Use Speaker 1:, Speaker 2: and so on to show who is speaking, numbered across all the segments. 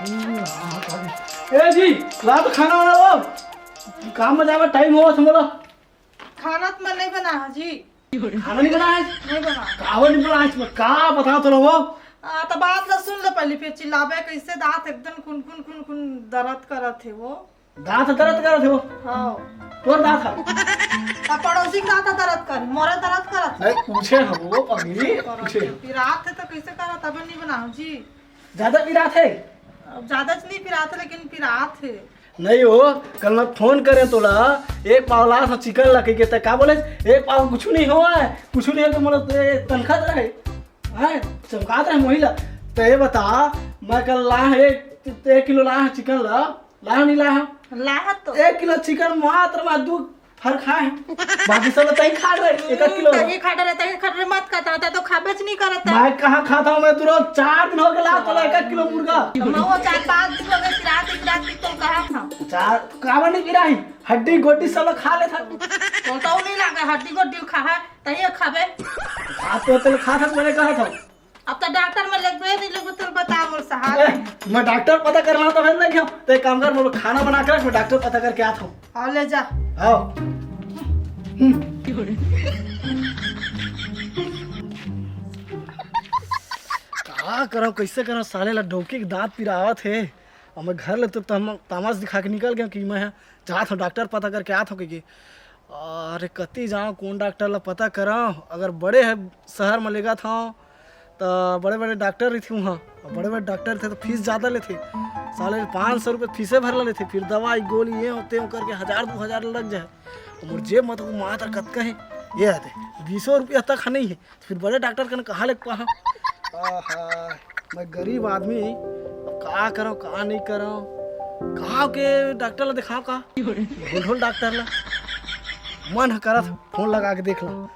Speaker 1: ए जी ला तो खाना वाना लो, काम में जावा टाइम हो समझ लो।
Speaker 2: खाना तो मैं नहीं बना जी।
Speaker 1: खाना नहीं बना है?
Speaker 2: नहीं बना।
Speaker 1: कावर नहीं बना है, का बताओ तो लो।
Speaker 2: तो बात ला सुन ले पहले, फिर चिल्लाबे कैसे। दांत एकदम खुन खुन खुन खुन दर्द करत थे वो।
Speaker 1: दांत दर्द कर थे वो?
Speaker 2: हाँ।
Speaker 1: तोर दांत है?
Speaker 2: अब पड़ोसी के दांत दर्द कर, मोरे दर्द करत।
Speaker 1: नहीं पूछे हम वो पगली पूछे।
Speaker 2: पिरात है तो कैसे करा, तब नहीं बनाऊं जी।
Speaker 1: ज्यादा पिरा थे?
Speaker 2: अब ज्यादा नहीं पिरात, लेकिन पिरात है।
Speaker 1: नहीं हो, कल मैं फोन करे तोला एक पाव ला सा चिकन ला के त का बोले एक पाव कुछ नहीं हो है, कुछ नहीं है तो मोला तनखा दे रहे हैं चमकात रहे महिला। तो ये बता मैं कल ला है 1 किलो ला है चिकन ला नहीं ला
Speaker 2: लाहत तो
Speaker 1: 1 किलो चिकन मात्र मैं 2 फर खाए बाकी सब तई खा रहे 1 किलो
Speaker 2: तही खाता रहता है, खटरे मत खाता होता तो खाबेच नहीं करता।
Speaker 1: मैं कहाँ खाता हूँ, मैं तुरंत 4 दिन हो गए ला तो 1 किलो मुर्गा।
Speaker 2: मैं वो 4-5 दिन हो गए पिरात की, तुम कहाँ था?
Speaker 1: 4 कावर नहीं पिरा ही, हड्डी गोटी सब लोग खा लेता।
Speaker 2: तो नहीं लगा हड्डी गोड्डी खा है तही खाबे।
Speaker 1: आप तो खा था, मैंने कहा था।
Speaker 2: अब तो डॉक्टर में लगबे नहीं लगबे, तुम बता मोर साहब।
Speaker 1: मैं डॉक्टर पता करना तो है नहीं, तो एक काम कर मैं खाना बना कर मैं डॉक्टर पता करके आता हूँ।
Speaker 2: हाँ ले जा।
Speaker 1: आओ क्या करो कैसे करो, साले ला डोकी के दांत पिरावत है और मैं घर ले तो तमाश दिखा के निकल गया कि मैं जात हूँ डॉक्टर पता करके आता हूँ कि अरे कति जाऊँ कौन डॉक्टर ला पता कराऊँ। अगर बड़े है शहर में लेगा था तो बड़े बड़े डॉक्टर रही थी वहाँ, बड़े बड़े डॉक्टर थे तो फीस ज़्यादा लेते, साले 500 रुपये फीसे भर लेते, फिर दवाई गोली ये होते हैं करके 1000-2000 लग जाए। और मुझे जेब में तो मात्र कत कहे ये आते 20 रुपया तक नहीं है, फिर बड़े डॉक्टर का कहाँ लग पा। मैं गरीब आदमी अब कहाँ करो कहाँ नहीं करो, कहाँ के डॉक्टर ला दिखाओ का ढोल डॉक्टर ला मन करा था फोन लगा के देख लो।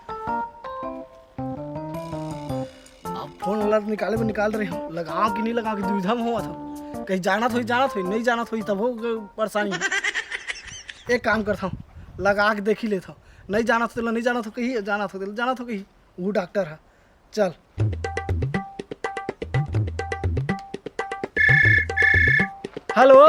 Speaker 1: फोन वाला निकाले में निकाल रहे हो, लगाओ कि नहीं लगाओ कि दुविधा में हुआ था, कहीं जाना थोड़ी नहीं जाना थोड़ी तब हो परेशानी। एक काम करता हूँ लगा के देख ही लेता हूँ, नहीं जाना तो नहीं जाना तो कहीं जाना तो कहीं वो डॉक्टर है। चल हेलो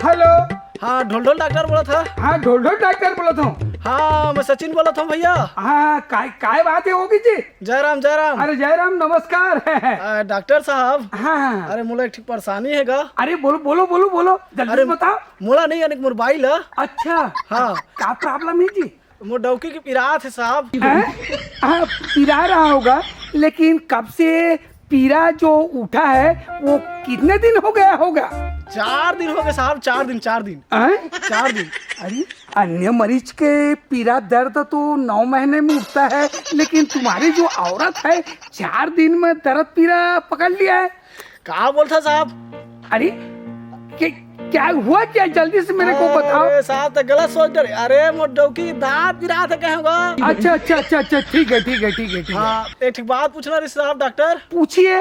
Speaker 3: हेलो।
Speaker 1: हाँ ढोल डॉक्टर बोला था?
Speaker 3: हाँ ढोल डॉक्टर बोला था।
Speaker 1: हाँ मैं सचिन बोला था भैया।
Speaker 3: हाँ काय बात है होगी जी?
Speaker 1: जयराम।
Speaker 3: अरे जयराम नमस्कार।
Speaker 1: डॉक्टर साहब
Speaker 3: हाँ
Speaker 1: अरे मोला एक ठीक परेशानी है गा।
Speaker 3: अरे बोलो जल्दी बताओ।
Speaker 1: मोला नहीं यानी मोबाइल है।
Speaker 3: अच्छा
Speaker 1: हाँ
Speaker 3: क्या प्रॉब्लम है जी?
Speaker 1: मोर डौकी की पिरात है साहब।
Speaker 3: हाँ पिरा रहा होगा, लेकिन कब से पीरा जो उठा है वो कितने दिन हो गया होगा?
Speaker 1: 4 दिन हो गए साहब, 4 दिन 4 दिन।
Speaker 3: अरे अन्य मरीज के पीरा दर्द तो 9 महीने में उठता है, लेकिन तुम्हारी जो औरत है 4 दिन में दर्द पीरा पकड़ लिया है।
Speaker 1: क्या बोलता साहब?
Speaker 3: अरे क्या हुआ क्या, जल्दी से मेरे को बताओ।
Speaker 1: साहब तो गलत सोच रहे। अरे मोर डौकी दांत पिरात है कहीं होगा।
Speaker 3: अच्छा ठीक है।
Speaker 1: हाँ एक ठीक बात पूछना रही साहब डॉक्टर।
Speaker 3: पूछिए।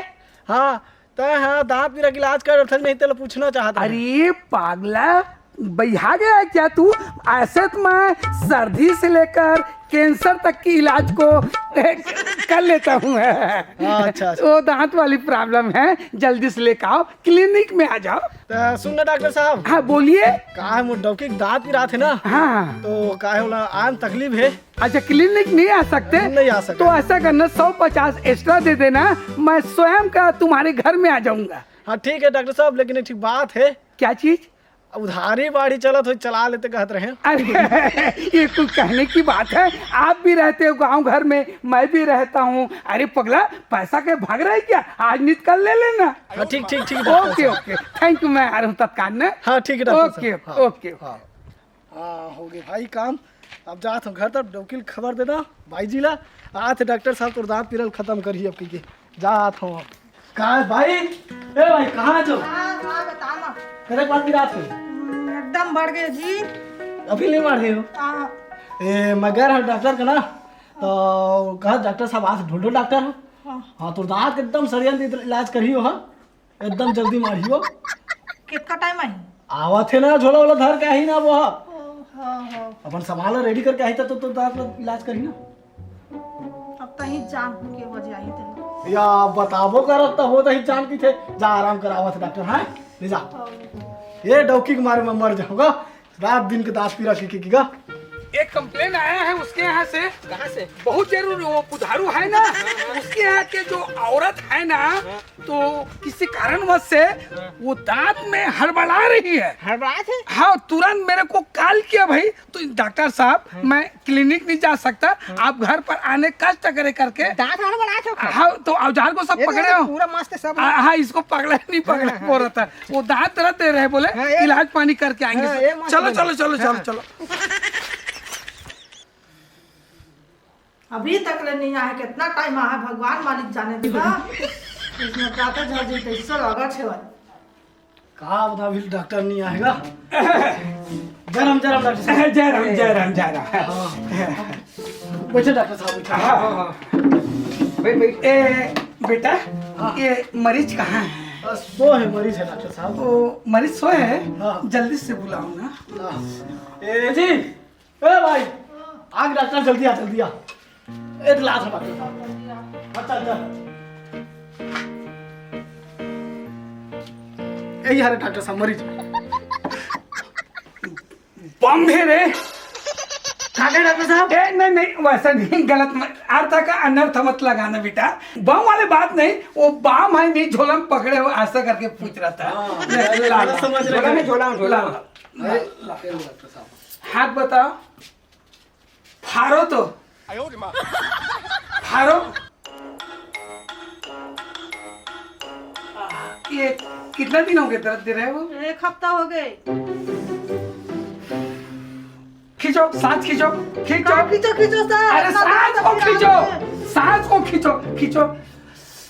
Speaker 1: हाँ हाँ दांत पीरा का इलाज कर नहीं तो पूछना चाहता।
Speaker 3: अरे पागला बैठा गया है क्या तू? ऐसे तो मैं सर्दी से लेकर कैंसर तक की इलाज को कर लेता हूँ।
Speaker 1: अच्छा।
Speaker 3: वो दांत वाली प्रॉब्लम है, जल्दी से लेकर आओ, क्लिनिक में आ जाओ।
Speaker 1: तो सुन ना डॉक्टर साहब।
Speaker 3: हाँ बोलिए।
Speaker 1: का है डौकी दांत पिरात है ना।
Speaker 3: हाँ
Speaker 1: तो का है आन तकलीफ है।
Speaker 3: अच्छा क्लिनिक नहीं आ सकते?
Speaker 1: नहीं आ सकते।
Speaker 3: तो ऐसा करना 150 एक्स्ट्रा दे देना, मैं स्वयं का तुम्हारे घर में आ जाऊंगा।
Speaker 1: हाँ ठीक है डॉक्टर साहब, लेकिन एक ठीक बात है।
Speaker 3: क्या चीज?
Speaker 1: उधारी बाड़ी चला तो चला लेते कहते रहे।
Speaker 3: अरे ये कुछ कहने की बात है, आप भी रहते हो गांव घर में, मैं भी रहता हूँ। अरे पगला पैसा के भाग रहा है क्या? आज निकल ले लेना।
Speaker 1: हाँ ठीक
Speaker 3: ओके थैंक यू, मैं आ रहा हूँ तत्काल में।
Speaker 1: हाँ ठीक है डॉक्टर
Speaker 3: ओके।
Speaker 1: हाँ हो गए भाई काम। अब जात हूँ घर तक डौकी खबर देना भाई जी ला आते डॉक्टर साहब तो दांत पिरल खत्म करिए अब की जात हूँ। कहाँ भाई? ए भाई कहाँ जो
Speaker 2: बताना
Speaker 1: मेरे पास पिरात है
Speaker 2: एकदम बढ़ गए जी।
Speaker 1: अभी नहीं मार रहे हो? मगर है डॉक्टर का ना, तो कहा डॉक्टर साहब आज ढूंढो डॉक्टर हो। हाँ तो दांत एकदम सरिया इलाज करियो। हाँ एकदम जल्दी मारियो।
Speaker 2: कितना टाइम आई?
Speaker 1: आवा थे ना झोला वाला धर के आई ना वो अपन संभाला रेडी करके आई था तो दांत इलाज करी ना।
Speaker 2: अब तो ही जान के वजह आई थे
Speaker 1: या बताबो करत तो हो तो ही जान की थे जा आराम करावा थे डॉक्टर। हाँ ले जा। ये डौकी के मारे मैं मर जाऊंगा, रात दिन के दांत पीरा की।
Speaker 3: एक कंप्लेन आया है उसके यहाँ से।
Speaker 4: कहाँ से?
Speaker 3: बहुत जरूरी, वो पुधारू है ना, उसके यहाँ के जो औरत है ना, तो किसी कारणवश से वो दांत में हड़बड़ा रही है।
Speaker 4: हड़बड़ाए थे?
Speaker 3: हाँ, तुरंत मेरे को कॉल किया भाई, तो डॉक्टर साहब मैं क्लिनिक नहीं जा सकता, आप घर पर आने कष्ट करे करके।
Speaker 4: दांत हड़बड़ाए थे?
Speaker 3: हाँ, तो औजार को सब पकड़े हो?
Speaker 4: पूरा मस्त है सब।
Speaker 3: हाँ, इसको पकड़े नहीं पकड़े बोल रहा था, वो दांत दर्द दे रहे, बोले
Speaker 4: हाँ, ये-
Speaker 3: इलाज पानी करके
Speaker 4: हाँ,
Speaker 3: आएंगे।
Speaker 4: ये मस्त
Speaker 3: चलो
Speaker 4: लगा।
Speaker 3: चलो चलो चलो
Speaker 4: हाँ।
Speaker 3: चलो।
Speaker 2: अभी तक ले नहीं आया, कितना टाइम आया भगवान मालिक जाने देगा। इसमें प्रातः झड़ जाते इससे लगा छे
Speaker 1: कहा बता भी डॉक्टर नहीं आएगा। जरम जरम डॉक्टर साहब।
Speaker 3: जय राम जय राम जय राम।
Speaker 1: बैठे डॉक्टर साहब बैठे।
Speaker 3: हाँ, हाँ, हाँ। बेटा, ये मरीज कहाँ है?
Speaker 1: बस वो है मरीज है डॉक्टर साहब।
Speaker 3: वो मरीज सोए है,
Speaker 1: हाँ।
Speaker 3: जल्दी से बुलाओ ना।
Speaker 1: ए जी, ए भाई, आग डॉक्टर जल्दी आ। एक गिलास है डॉक्टर साहब। अच्छा यही है डॉक्टर साहब मरीज।
Speaker 3: बम है रे।
Speaker 1: कहाँ गए डॉक्टर साहब?
Speaker 3: नहीं वैसा नहीं, गलत अर्थ का अनर्थ मत लगाना बेटा, बम वाले बात नहीं, वो बाम है नहीं, झोला में पकड़े हो ऐसा करके पूछ रहा था।
Speaker 1: हाँ, समझ रहे हैं।
Speaker 4: झोला
Speaker 1: डॉक्टर साहब
Speaker 3: हाथ बताओ, फारो तो फारो। ये कितना दिन हो गए दर्द दे रहे हो?
Speaker 2: एक हफ्ता हो गए।
Speaker 3: खींचो, सांस खींचो खींचो।
Speaker 2: खींचो सर।
Speaker 3: अरे सांस को खींचो, सांस को खींचो खींचो।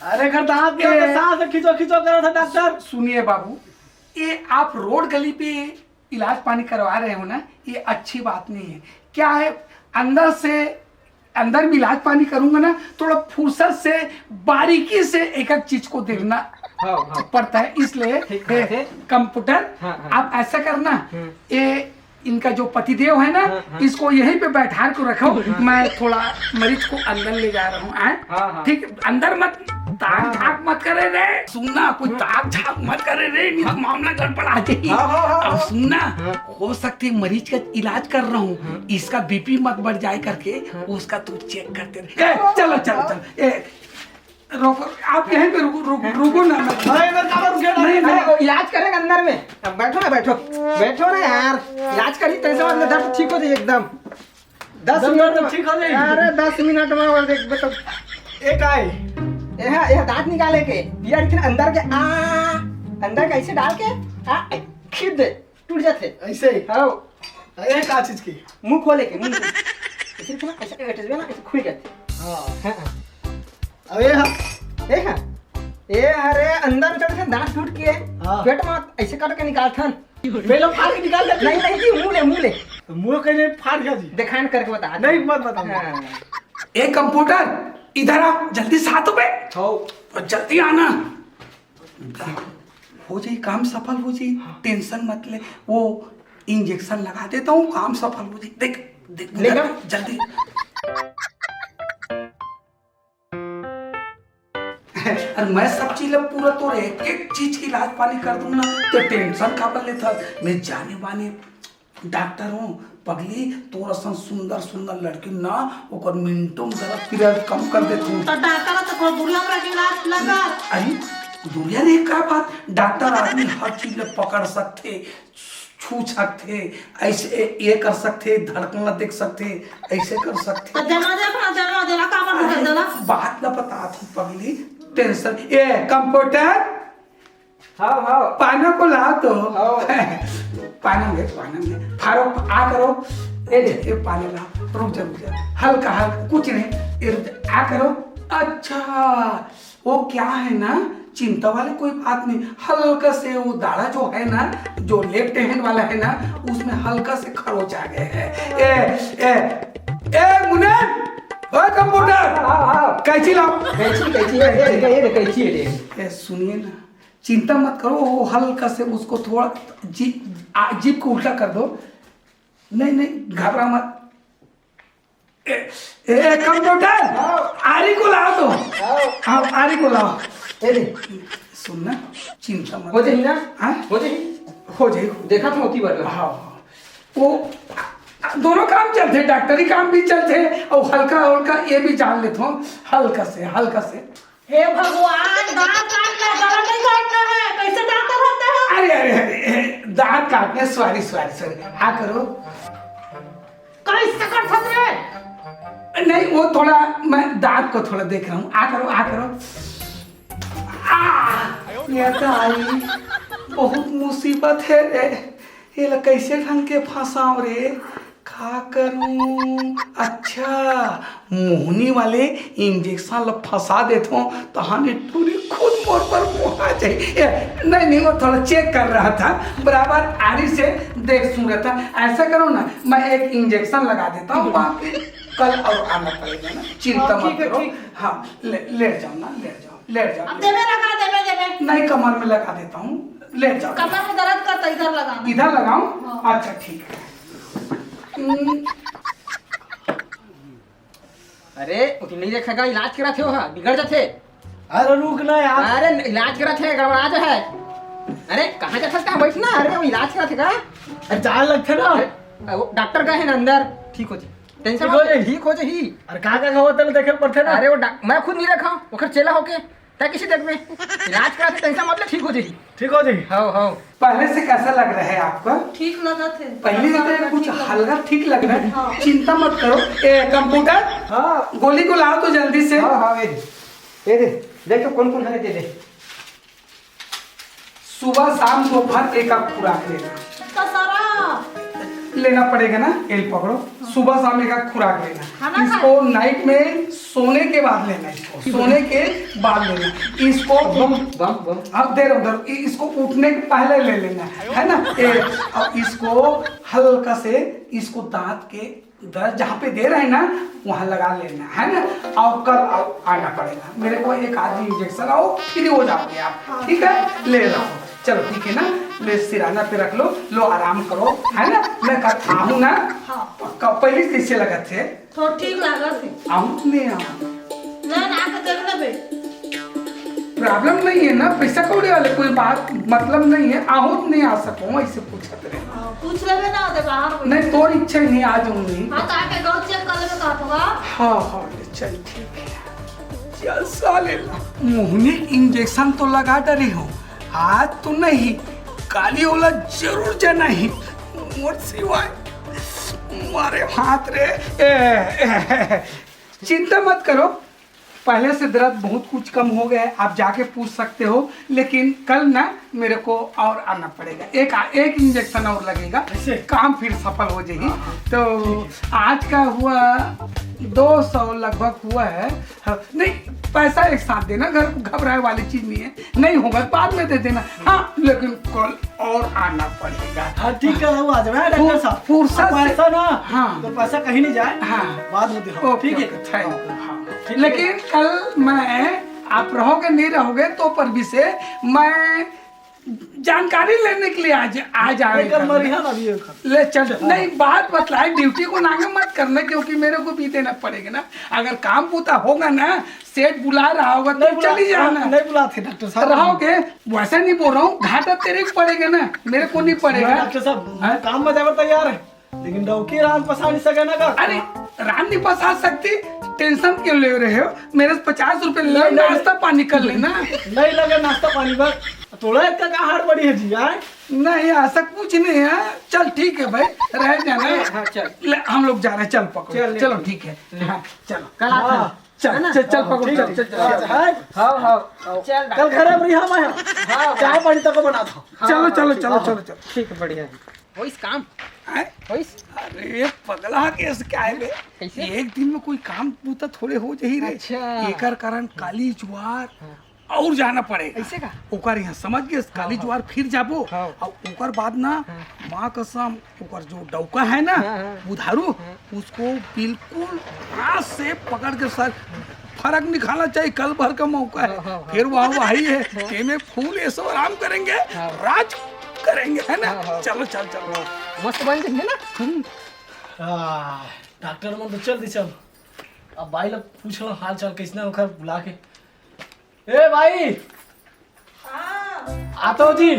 Speaker 1: अरे घर दांत सांस खींचो कर रहा था डॉक्टर।
Speaker 3: सुनिए बाबू, ये आप रोड गली पे इलाज पानी करवा रहे हो ना, ये अच्छी बात नहीं है। क्या है, अंदर में इलाज पानी करूंगा ना, थोड़ा फुर्सत से बारीकी से एक एक चीज को देखना पड़ता है, इसलिए कंप्यूटर आप ऐसा करना, ये इनका जो पतिदेव है ना, इसको यहीं पे बैठा के रखो, मैं थोड़ा मरीज को अंदर ले जा रहा हूँ। ठीक, अंदर मत ताक झाक मत करे रे, सुनना, कोई ताक झाक मत करे रे, नहीं तो मामला गड़बड़ आ जाएगी। अब सुनना, हो सकती है मरीज का इलाज कर रहा हूँ, इसका बीपी मत बढ़ जाए करके उसका तू चेक करते रहे। चलो चलो चलो, रोको, आप यहीं पे रुको ना।
Speaker 4: नहीं, इलाज करेंगे अंदर में। अब बैठो ना यार, इलाज करी तैसे मतलब दर्द ठीक हो जाए एकदम। 10 मिनट में
Speaker 1: ठीक हो जाएगी।
Speaker 4: अरे 10 मिनट में और देख बेटा,
Speaker 1: एक आए
Speaker 4: यह दांत निकाले के यार, लेकिन अंदर के अंदर कैसे डाल के खींच दे, टूट जाते
Speaker 1: ऐसे ही।
Speaker 4: हाँ,
Speaker 1: ये का चीज की?
Speaker 4: मुंह खोले के, मुंह ऐसे ना, ऐसे खुल जाते।
Speaker 1: हाँ।
Speaker 4: हाँ,
Speaker 1: अब ये
Speaker 4: ये अरे अंदर में चढ़े थे, दांत टूट के
Speaker 1: हाँ।
Speaker 4: पेट में ऐसे करके निकालथन।
Speaker 1: पहले फाड़ के निकाल दे।
Speaker 4: नहीं जी, मुंह ले
Speaker 1: मुंह कहीं फाड़ गया जी।
Speaker 4: दिखान करके बता।
Speaker 1: नहीं मत बताओ।
Speaker 4: हाँ।
Speaker 3: ए कंप्यूटर, इधर आ जल्दी, साथ पे और जल्दी आना, हो जाए काम सफल हो जाए, टेंशन मत ले, वो इंजेक्शन लगा देता हूँ, काम सफल हो जाए। देख
Speaker 4: लेगा?
Speaker 3: जल्दी। और मैं सब चीज पूरा तो एक एक चीज की इलाज पानी कर दूंगा, तो टेंशन का बल लेता। मैं जाने माने डॉक्टर हूँ पगली, तोरा सन सुंदर सुंदर लड़की ना, ओकर मिनटों में जरा पीरियड कम कर देती हूँ।
Speaker 2: तो डॉक्टर तो को बुला के इलाज लगा।
Speaker 3: अरे दुनिया ने क्या बात, डॉक्टर आदमी हर चीज में पकड़ सकते, छू सकते, ऐसे ये कर सकते, धड़कन देख सकते, ऐसे कर सकते।
Speaker 2: तो देना काम कर देना।
Speaker 3: बात ना बता तू पगली, टेंशन। ये कंप्यूटर,
Speaker 4: हाँ
Speaker 3: पाना को ला तो
Speaker 4: हाँ।
Speaker 3: पाना में फारो आ करो, ये पानी ला, रुक जा, हल्का कुछ नहीं, आ करो। अच्छा, वो क्या है ना, चिंता वाले कोई बात नहीं, हल्का से वो दाढ़ा जो है ना, जो लेफ्ट हैंड वाला है ना, उसमें हल्का से खरोच आ गए हैं। ए मुनीर, ओ कंप्यूटर, कैची लाओ।
Speaker 4: कैची है।
Speaker 3: सुनिए ना, चिंता मत करो, वो हल्का से उसको थोड़ा जीप को उल्टा कर दो। नहीं घबरा मत। कंप्यूटर, आरी को लाओ तो। हाँ, आरी को लाओ। सुनना चिंता मत
Speaker 4: हो जाई ना
Speaker 3: हाँ?
Speaker 4: हो जाई
Speaker 3: हो जाए
Speaker 4: देखा था होती बार
Speaker 3: हाँ वो दोनों काम चलते, डॉक्टरी काम भी चलते और हल्का हल्का ये भी जान लेता हूँ हल्का से।
Speaker 2: हे भगवान, दांत काटना है, गला नहीं काटना है, कैसे डॉक्टर होता है?
Speaker 3: अरे अरे अरे दांत काटने सॉरी हाँ करो।
Speaker 2: कैसे कर सकते हैं?
Speaker 3: नहीं वो थोड़ा मैं दांत को थोड़ा देख रहा हूँ। आ करो ये तो आई बहुत मुसीबत है रे, ये ला कैसे ढंग के फंसाओ रे, का करूं। अच्छा मोहनी वाले इंजेक्शन ला फंसा देता हूँ तो हमें पूरी खुद मोर पर मुहा चाहिए। नहीं वो थोड़ा चेक कर रहा था, बराबर आरी से देख सुन रहा था। ऐसा करो ना मैं एक इंजेक्शन लगा देता हूँ, बाकी कल और आना पड़ेगा ना, चिंता मत करो। हाँ लेट जाओ।
Speaker 2: अब देवे लगा देवे।
Speaker 3: नहीं कमर में लगा देता हूँ, लेट जाओ।
Speaker 2: कमर में दर्द करता, इधर लगाना।
Speaker 3: इधर लगाऊं? अच्छा ठीक है।
Speaker 4: अरे उतनी नहीं देखेगा, इलाज करा थे वहाँ बिगड़ जाते।
Speaker 1: अरे रुक ना यार।
Speaker 4: अरे इलाज करा थे गड़बड़ा जो है। अरे कहाँ जाता था बैठना, अरे वो इलाज करा थे का
Speaker 1: जान लगते ना।
Speaker 4: वो डॉक्टर गए हैं ना अंदर, ठीक हो जाए टेंशन ठीक हो जाए ही।
Speaker 1: अरे का होता देखे पड़ते ना।
Speaker 4: अरे वो मैं खुद नहीं रखा वो चेला होके क्या किसी देख में इलाज करा थे, टेंशन मतलब ठीक हो जाए। हाँ
Speaker 3: पहले से कैसा लग रहा है आपका?
Speaker 2: ठीक लगा थे
Speaker 3: पहले से कुछ हल्का ठीक लग रहा है, चिंता मत करो। कंप्यूटर
Speaker 4: हाँ
Speaker 3: गोली को लाओ तो जल्दी से।
Speaker 4: हाँ ये दे देखो कौन है, दे
Speaker 3: सुबह शाम दोपहर एक आप खुराक लेना पड़ेगा ना। एल पकड़ो, सुबह शाम एक खुराक लेना। इसको नाइट में सोने के बाद लेना, इसको अब दे रहा हूँ, इसको उठने के पहले ले लेना है ना। और इसको हल्का से इसको दांत के दर्द जहाँ पे दे रहे हैं ना वहाँ लगा लेना है ना। और कल आना पड़ेगा मेरे को, एक आधी इंजेक्शन आओ फ्री हो जाओगे आप, ठीक है? ले रहा हूँ, चलो ठीक है ना। ले सिराना पे रख लो आराम करो है ना। मैं आऊँ ना? पहले कैसे लगा थे?
Speaker 2: थोड़ा ठीक लगा थे।
Speaker 3: आऊँ नहीं
Speaker 2: आके देख लेबे।
Speaker 3: प्रॉब्लम नहीं है ना, पैसा कौड़े वाले कोई बात मतलब नहीं है। आहूत नहीं आ सकूँ ऐसे पूछते रहे।
Speaker 2: पूछ लेबे ना दे बाहर।
Speaker 3: नहीं तो इच्छा ही नहीं आ जाऊंगी।
Speaker 2: हाँ तो आके गौ चेक कर लेबे का होगा।
Speaker 3: हाँ चल ठीक है। चल साले मोहनी इंजेक्शन तो लगा डरी हूँ, आज तो नहीं काली वाला जरूर जाना ही मोर सिवाय मारे हाथ रे। चिंता मत करो, पहले से दर्द बहुत कुछ कम हो गया है, आप जाके पूछ सकते हो। लेकिन कल ना मेरे को और आना पड़ेगा, एक इंजेक्शन और लगेगा, काम फिर सफल हो जाएगी। तो आज का हुआ 200 लगभग हुआ है। नहीं पैसा एक साथ देना, घर घबराए वाली चीज नहीं है, नहीं होगा बाद में दे देना। हाँ लेकिन कल और आना पड़ेगा।
Speaker 1: हाँ ठीक है, आ जाए डॉक्टर साहब।
Speaker 3: फुर्सत
Speaker 1: पैसा ना,
Speaker 3: हाँ
Speaker 1: तो पैसा कहीं नहीं जाए।
Speaker 3: हाँ
Speaker 1: बाद में दे।
Speaker 3: ठीक है थैंक यू। लेकिन कल मैं आप रहोगे नहीं रहोगे तो पर भी से मैं जानकारी लेने के लिए आ जाएगा। ले चल नहीं बात बतलाए, ड्यूटी को नागे मत करना क्योंकि मेरे को भी देना पड़ेगा ना। अगर काम पूता होगा ना, सेठ बुला रहा होगा तो चली जाना।
Speaker 1: नहीं बुलाते डॉक्टर साहब।
Speaker 3: रहोगे वैसा नहीं बोल रहा हूँ, घाटा तेरे को पड़ेगा ना, मेरे को नहीं पड़ेगा।
Speaker 1: डॉक्टर साहब काम में जाकर तैयार है, लेकिन डौकी रान पसा नहीं सके ना।
Speaker 3: अरे रान नहीं पसा सकती, टेंशन क्यों ले रहे हो? मेरे 50 रुपए ले, नाश्ता पानी कर लेना।
Speaker 1: नहीं लगे नाश्ता पानी बस थोड़ा इतना का हार बड़ी है जी यार।
Speaker 3: नहीं ऐसा कुछ नहीं है। चल ठीक है भाई, रह जाना।
Speaker 4: हाँ चल
Speaker 3: हम लोग जा रहे हैं, चल पकड़ो। चलो ठीक है, चलो
Speaker 4: कल आता
Speaker 3: चल पकड़ो।
Speaker 1: कल घर में हम चाय पानी तक बना था।
Speaker 3: चलो
Speaker 4: ठीक है बढ़िया हो इस काम।
Speaker 3: अरे पगला केस क्या है बे? एक दिन में कोई काम पूता थोड़े हो जाही रे। एकर कारण काली ज्वार और जाना पड़ेगा।
Speaker 4: ऐसे का
Speaker 3: ओकर यहाँ समझ गए, काली ज्वार फिर जाबो। और ओकर बाद ना माँ कसम ओकर जो डौका है ना बुधारू, उसको बिल्कुल हाथ से पकड़ के सर फर्क निकालना चाहिए। कल भर का मौका है, फिर वही है के में फूल ये सब आराम करेंगे, राज करेंगे है ना। चलो
Speaker 4: मस्त बन जाएंगे ना।
Speaker 1: डॉक्टर मन तो चल दी चल। अब भाई लोग पूछ लो हाल चाल कैसना होकर बुला के। ए भाई आता हो जी।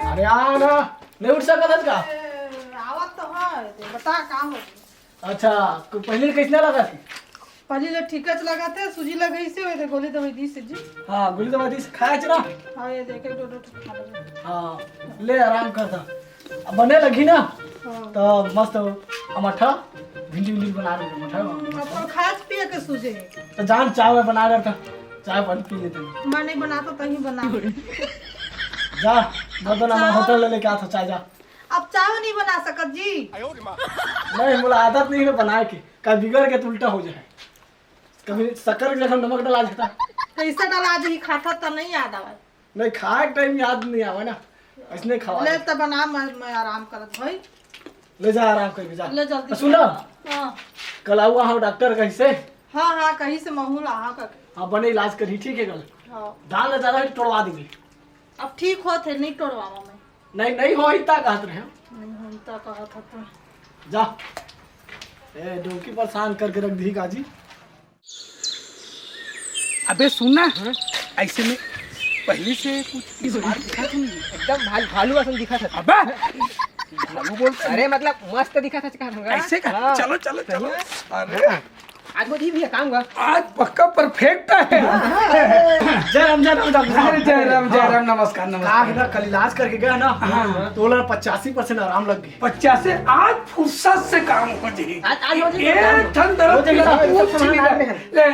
Speaker 1: अरे आ ना, नहीं उठ सकत हस का?
Speaker 2: आवत तो है, बता का हो।
Speaker 1: अच्छा, तो पहले कैसे लगा थी?
Speaker 2: पहले ले ठीकच लगा थे, सूजी लगई से होए थे, गोली दवाई दी से जी।
Speaker 1: हाँ, गोली दवाई दी खाया ना?
Speaker 2: हाँ ये देखे दो खा लो।
Speaker 1: हाँ, ले आराम करता। अब बने लगी ना
Speaker 2: हाँ।
Speaker 1: तो मस्त मठा भिंडी भिंडी बना रहे मठा।
Speaker 2: अपन खास पिए के सूझे।
Speaker 1: तो जान चाय बना रहा था, चाय पानी पी लेते हैं।
Speaker 2: मैं नहीं बनाता तो ही बना।
Speaker 1: जा बदन हम होटल लेके आता चाय जा।
Speaker 2: अब चाय नहीं बना सकत जी।
Speaker 1: नहीं मुझे आदत नहीं है बनाए की, कभी बिगड़ के तो उल्टा हो जाए। कभी शक्कर के जगह नमक डला जाता।
Speaker 2: कैसे डाला जी खाता तो नहीं याद आवे।
Speaker 1: नहीं खाए टाइम याद नहीं आवे ना, इसने खवा
Speaker 2: ले तो बना, मैं आराम करत भाई।
Speaker 1: ले जा आराम करके जा।
Speaker 2: ले जल्दी।
Speaker 1: सुनो
Speaker 2: हाँ
Speaker 1: कल आऊँ हाँ डॉक्टर कहीं से।
Speaker 2: हाँ हाँ कहीं से महूल आहा का।
Speaker 1: हाँ बने इलाज करी ठीक है कल।
Speaker 2: हाँ
Speaker 1: दाल ज्यादा है तोड़वा देंगे।
Speaker 2: अब ठीक हो थे, नहीं तोड़वावा मैं।
Speaker 1: नहीं नहीं हो इतना कहते रहे।
Speaker 2: नहीं होता कहा था तो।
Speaker 1: जा ए डोकी परेशान करके रख दी काजी।
Speaker 3: अबे सुनना ऐसे में पहले से कुछ इस बार दिखा तुम
Speaker 4: एकदम भालू असन दिखा था।
Speaker 3: अबे भालू बोल
Speaker 4: अरे मतलब मस्त दिखा था का
Speaker 3: ऐसे का
Speaker 4: हाँ।
Speaker 3: चलो चलो चलो अरे
Speaker 4: आज वो भी काम हुआ।
Speaker 3: आज पक्का परफेक्ट है।
Speaker 1: जय राम
Speaker 3: अरे जय राम नमस्कार नमस्कार।
Speaker 1: ना कल इलाज करके गया ना तो 85% आराम लग गई।
Speaker 3: 50 से आज फुर्सत से काम हो जी।
Speaker 4: आज हो जाएगा।
Speaker 3: एक ठन दर्द
Speaker 1: हो जाएगा।
Speaker 3: कुछ नहीं है। ले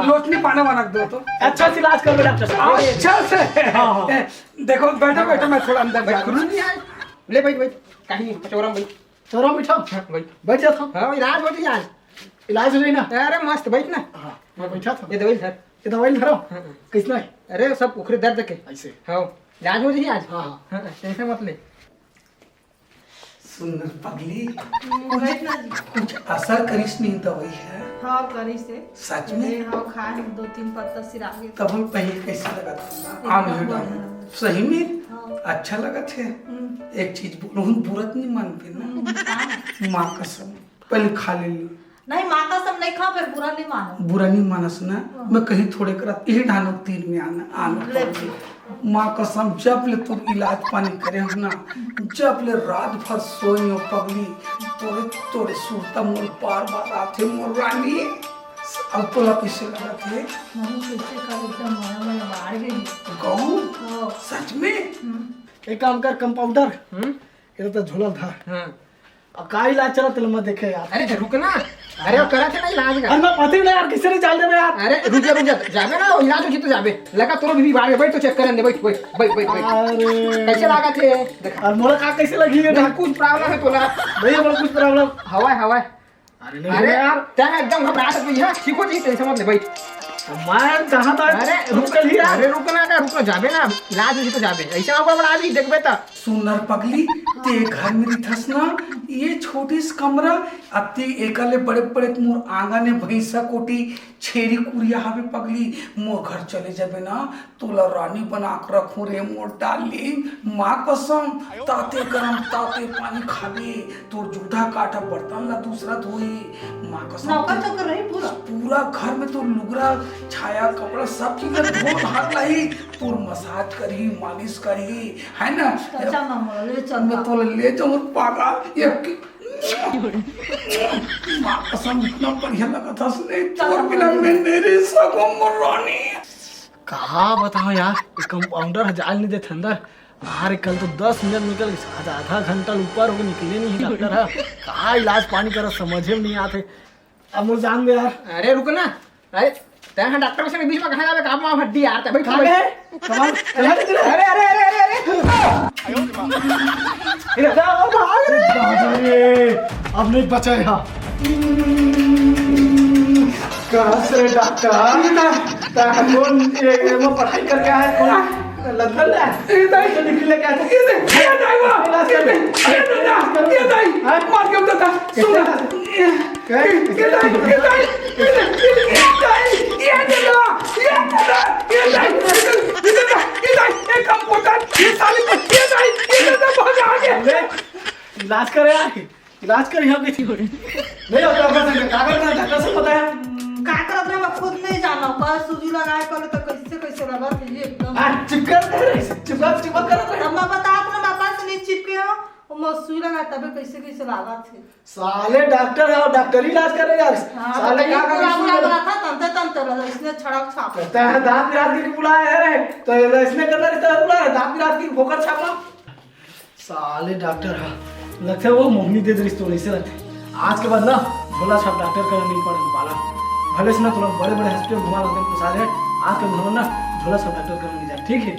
Speaker 3: लोटनी पाना वाना दो तो
Speaker 1: अच्छा से इलाज कर डॉक्टर साहब।
Speaker 3: अच्छा से।
Speaker 1: हाँ।
Speaker 3: देखो बैठो बैठो मैं थोड़ा अंदर जा रहा हूँ।
Speaker 4: ले भाई कहीं चौरा भाई
Speaker 1: चलो बैठो
Speaker 4: भाई।
Speaker 1: बैठ जा था।
Speaker 4: हाँ इलाज हो गया आज।
Speaker 1: इलाज हो गई ना।
Speaker 4: अरे मस्त बैठ ना।
Speaker 1: हाँ मैं बैठा था।
Speaker 4: ये दवाई धर।
Speaker 1: ये दवाई धरो किसने?
Speaker 4: अरे सब उखरे दर्द के।
Speaker 1: ऐसे
Speaker 4: हाँ इलाज हो जाए आज।
Speaker 1: हाँ
Speaker 4: हाँ, टेंशन मत ले।
Speaker 3: सुंदर पगली
Speaker 2: बैठना जी।
Speaker 3: कुछ असर करिस नहीं दवाई है
Speaker 2: हाँ करी से।
Speaker 3: सच में।
Speaker 2: हाँ खाए 2-3 पत्ता सिरा के।
Speaker 3: तब हम पहले कैसा लगा था आम है डाल सही में अच्छा लगा थे। एक चीज बोलूं बुरत नहीं मानते ना माँ कसम पहले खा ले ली
Speaker 2: नहीं माँ का सब नहीं खा फिर बुरा नहीं मानो।
Speaker 3: बुरा नहीं मानस ना मैं कहीं थोड़े करा यही ढानो तीन में आना माँ कसम जब ले तुम इलाज पानी करे हो ना जब ले रात भर सोई हो पगली तोड़े तोड़े सूरता मोर पार बार आते मोर रानी अब तोला कैसे लगा थे
Speaker 2: नहीं कैसे कर एकदम मैं बाहर गई।
Speaker 3: गौ सच में
Speaker 1: एक काम कर कंपाउंडर ये तो झोला धर।
Speaker 4: हाँ
Speaker 1: अब का इलाज चला तेल मैं देखे यार।
Speaker 4: अरे रुक ना। अरे वो करा थे ना इलाज का।
Speaker 1: अरे मैं पता ही नहीं यार किसने चाल दे यार।
Speaker 4: अरे रुक जा जाबे ना इलाज हो तो जाबे लगा तोरो भी बाहर बैठ तो चेक करन दे बैठ
Speaker 1: अरे
Speaker 4: कैसे लगा थे देख
Speaker 1: और मोला का कैसे लगी है
Speaker 4: नहीं कुछ प्रॉब्लम है तोला
Speaker 1: भैया मोला कुछ प्रॉब्लम।
Speaker 4: हवा
Speaker 1: अरे नहीं
Speaker 4: अरे
Speaker 1: यार
Speaker 4: तै एकदम घबराहट में है ठीक हो जी टेंशन मत ले बैठ।
Speaker 1: मैं जहाँ था
Speaker 4: अरे
Speaker 1: रुक ही यार।
Speaker 4: अरे रुकना जाबे ना इलाज हो तो जाबे ऐसा होगा बड़ा अभी देखबे त
Speaker 3: सुंदर पगली ते घर में रिथस ना ये छोटी सी कमरा अति एकले बड़े बड़े मोर आंगन में भैंसा कोटी छेरी कुरिया हवे पगली मोर घर चले जाबे ना तोला रानी बना के रखूं रे मोर डाली माँ कसम ताते गरम ताते पानी खाबे तोर जूठा काटा बर्तन ला दूसरा धोई माँ कसम
Speaker 2: नौकर चौकर रही पूरा।
Speaker 3: पूरा घर में तो लुगरा छाया कपड़ा सब चीज धो धार लाई तोर मसाज करी मालिश करी है ना
Speaker 2: अच्छा ना ले चल
Speaker 3: मैं तो ले जाऊं पागा ये माँ कसम इतना बढ़िया लगा था उसने तोर बिना मैं नहीं रह सकूं मोरानी।
Speaker 1: कहा बताओ यार कंपाउंडर जाल नहीं देते अंदर। अरे कल तो 10 मिनट निकल गए आज आधा घंटा ऊपर हो गए निकले नहीं डॉक्टर है कहा इलाज पानी करा समझे में नहीं आते। अब मुझे जान दे यार।
Speaker 4: अरे रुकना अरे तै डॉक्टर के बीच में कहां जाबे काम में हड्डी यार बैठ
Speaker 1: कहाँ गए? कमाल चला दे
Speaker 4: अरे अरे अरे अरे अरे
Speaker 1: अरे अब नहीं बचा यहाँ। कहाँ से डॉक्टर कौन वो पढ़ाई करके आया कौन लंदन में निकले क्या थे
Speaker 3: ये मार के उठा था सुन
Speaker 1: इलाज करे यार इलाज कर यहाँ किसी को नहीं होता डॉक्टर से पता है
Speaker 2: का करत रहे मैं खुद नहीं जाना बस सूजी लगाए कल तो कैसे लगा थी एकदम।
Speaker 1: चिपका कर
Speaker 2: अब मैं बता अपने पापा से नहीं चिपके हो वो मसूई लगा तबे कैसे कैसे लगा थे।
Speaker 1: साले डॉक्टर है और डॉक्टरी इलाज कर रहे यार। साले क्या कर
Speaker 2: लगा था तंते लगा इसने छड़क छाप
Speaker 1: कहता है दांत पिरात की बुलाया है रे तो इसने करना रहता है बुला रहा दांत पिरात की भोकर छापना। साले डॉक्टर है लगता है वो मोहनी दे दे तो ऐसे लगते आज के बाद ना झोला छाप डॉक्टर करना नहीं पड़ेगा पाला भले से ना तुरंत बड़े बड़े हॉस्पिटल घुमा लगते हैं साले आज के ना झोला छाप डॉक्टर करना नहीं जाए ठीक है।